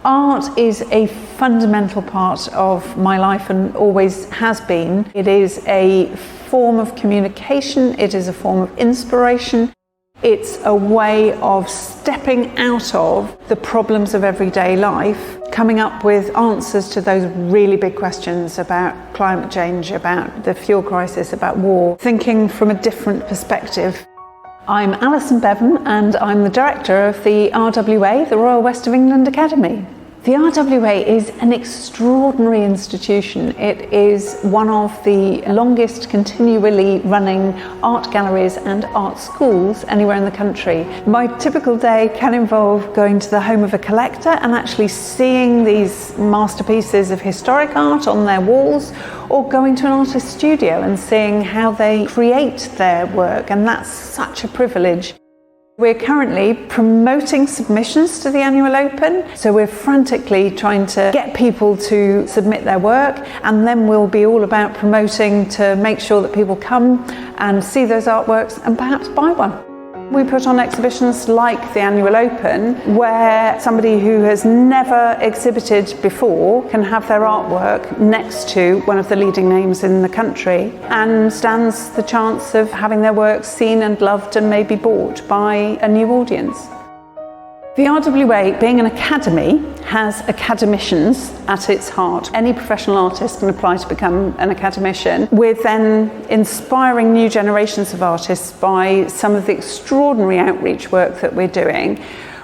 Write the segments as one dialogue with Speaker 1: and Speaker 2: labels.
Speaker 1: Art is a fundamental part of my life and always has been. It is a form of communication, it is a form of inspiration, it's a way of stepping out of the problems of everyday life, coming up with answers to those really big questions about climate change, about the fuel crisis, about war, thinking from a different perspective. I'm Alison Bevan and I'm the director of the RWA, the Royal West of England Academy. The RWA is an extraordinary institution. It is one of the longest continually running art galleries and art schools anywhere in the country. My typical day can involve going to the home of a collector and actually seeing these masterpieces of historic art on their walls, or going to an artist's studio and seeing how they create their work, and that's such a privilege. We're currently promoting submissions to the annual open, so we're frantically trying to get people to submit their work, and then we'll be all about promoting to make sure that people come and see those artworks and perhaps buy one. We put on exhibitions like the annual open, where somebody who has never exhibited before can have their artwork next to one of the leading names in the country and stands the chance of having their work seen and loved and maybe bought by a new audience. The RWA, being an academy, has academicians at its heart. Any professional artist can apply to become an academician. We're then inspiring new generations of artists by some of the extraordinary outreach work that we're doing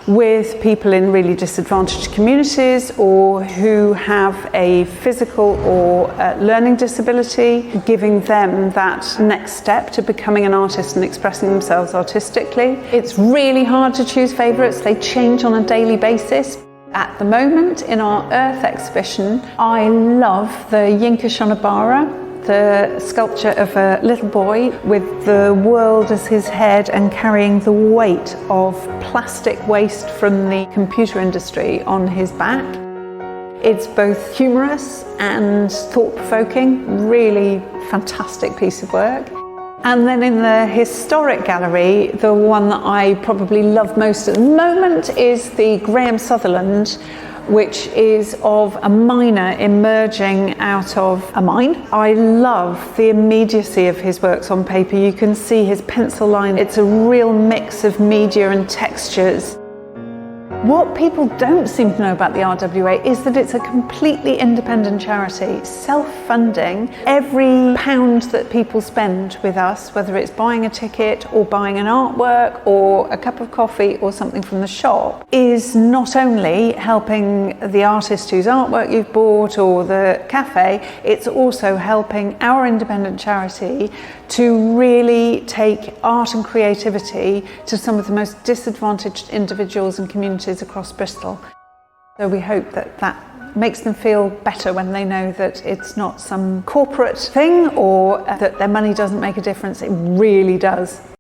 Speaker 1: with people in really disadvantaged communities, or who have a physical or learning disability, giving them that next step to becoming an artist and expressing themselves artistically. It's really hard to choose favourites. They change on a daily basis. At the moment, in our Earth exhibition, I love the Yinka Shonobara, the sculpture of a little boy with the world as his head and carrying the weight of plastic waste from the computer industry on his back. It's both humorous and thought-provoking, really fantastic piece of work. And then in the historic gallery, the one that I probably love most at the moment is the Graham Sutherland, which is of a miner emerging out of a mine. I love the immediacy of his works on paper. You can see his pencil line. It's a real mix of media and textures. What people don't seem to know about the RWA is that it's a completely independent charity, self-funding. Every pound that people spend with us, whether it's buying a ticket or buying an artwork or a cup of coffee or something from the shop, is not only helping the artist whose artwork you've bought or the cafe, it's also helping our independent charity to really take art and creativity to some of the most disadvantaged individuals and communities across Bristol. So we hope that that makes them feel better when they know that it's not some corporate thing, or that their money doesn't make a difference. It really does.